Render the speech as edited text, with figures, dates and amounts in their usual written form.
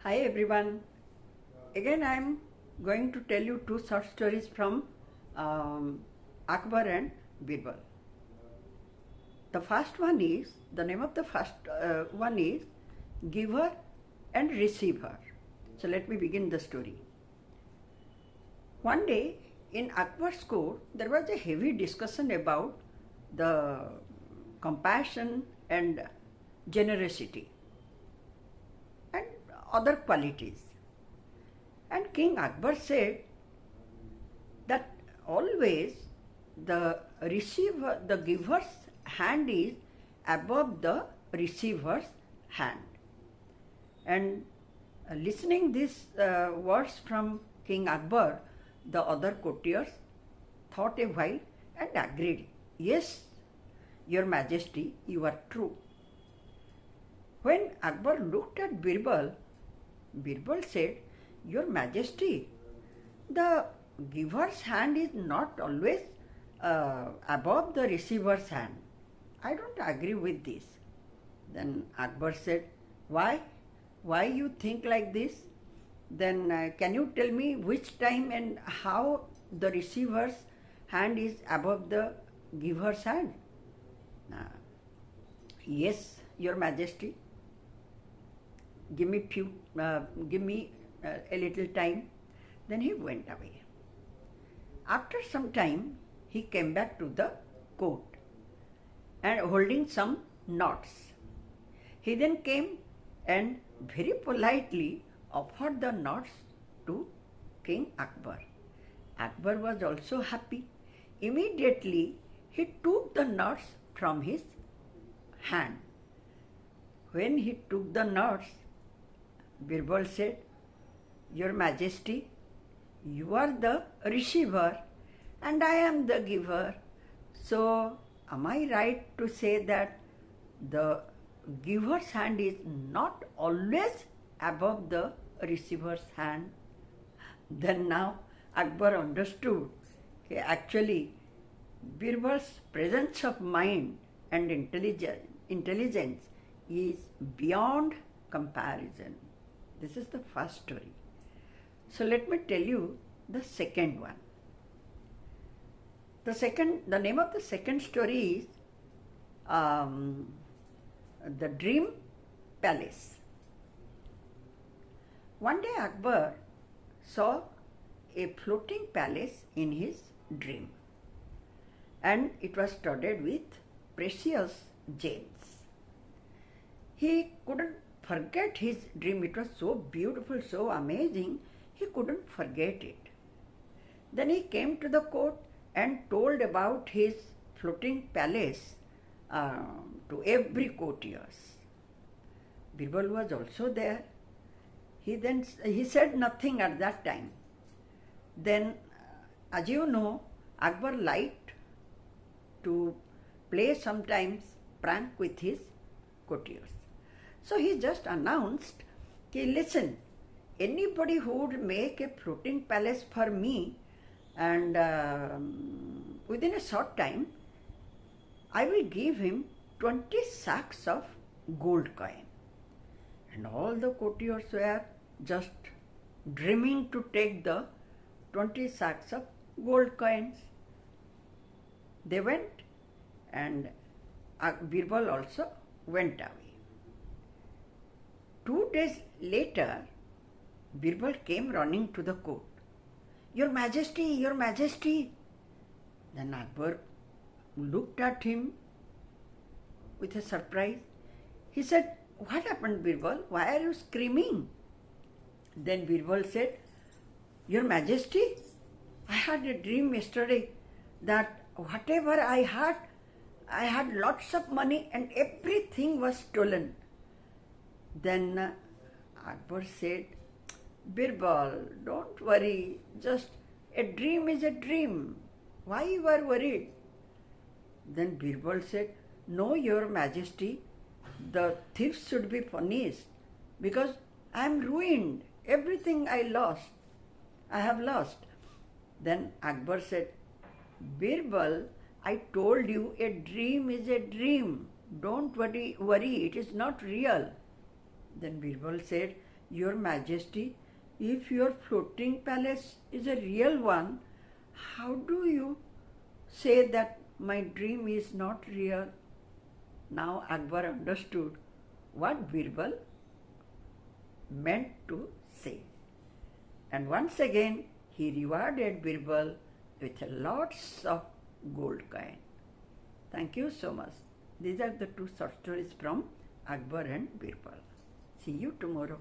Hi everyone. Again, I am going to tell you two short stories from Akbar and Birbal. The first one is, the name of the first one is Giver and Receiver. So let me begin the story. One day in Akbar's court, there was a heavy discussion about the compassion and generosity and other qualities. And King Akbar said that always the giver's hand is above the receiver's hand. And listening these words from King Akbar, the other courtiers thought a while and agreed, "Yes, Your Majesty, you are true." When Akbar looked at Birbal, Birbal said, "Your Majesty, the giver's hand is not always above the receiver's hand. I don't agree with this." Then Akbar said, "Why? Why you think like this? Then can you tell me which time and how the receiver's hand is above the giver's hand?" "Yes, Your Majesty. Give me a little time." Then he went away. After some time, he came back to the court and holding some knots. He then came and very politely offered the knots to King Akbar. Akbar was also happy. Immediately, he took the knots from his hand. When he took the knots, Birbal said, "Your Majesty, you are the receiver and I am the giver. So, am I right to say that the giver's hand is not always above the receiver's hand?" Then now Akbar understood that actually Birbal's presence of mind and intelligence is beyond comparison. This is the first story. So let me tell you the second one. The name of the second story is The Dream Palace. One day Akbar saw a floating palace in his dream, and it was studded with precious gems. He couldn't forget his dream. It was so beautiful, so amazing, he couldn't forget it. Then he came to the court and told about his floating palace to every courtiers. Birbal was also there. He said nothing at that time. Then, as you know, Akbar liked to play sometimes prank with his courtiers. So he just announced, "Listen, anybody who would make a floating palace for me and within a short time, I will give him 20 sacks of gold coin." And all the courtiers were just dreaming to take the 20 sacks of gold coins. They went, and Birbal also went away. 2 days later, Birbal came running to the court. "Your Majesty, Your Majesty." Then Akbar looked at him with a surprise. He said, "What happened, Birbal? Why are you screaming?" Then Birbal said, "Your Majesty, I had a dream yesterday that whatever I had lots of money and everything was stolen." Then Akbar said, "Birbal, don't worry, just a dream is a dream. Why you are worried?" Then Birbal said, "No, Your Majesty, the thieves should be punished because I am ruined. Everything I have lost. Then Akbar said, "Birbal, I told you a dream is a dream. Don't worry, it is not real." Then Birbal said, Your Majesty, if your floating palace is a real one, how do you say that my dream is not real? Now Akbar understood what Birbal meant to say. And once again he rewarded Birbal with lots of gold coin. Thank you so much. These are the two short stories from Akbar and Birbal. See you tomorrow.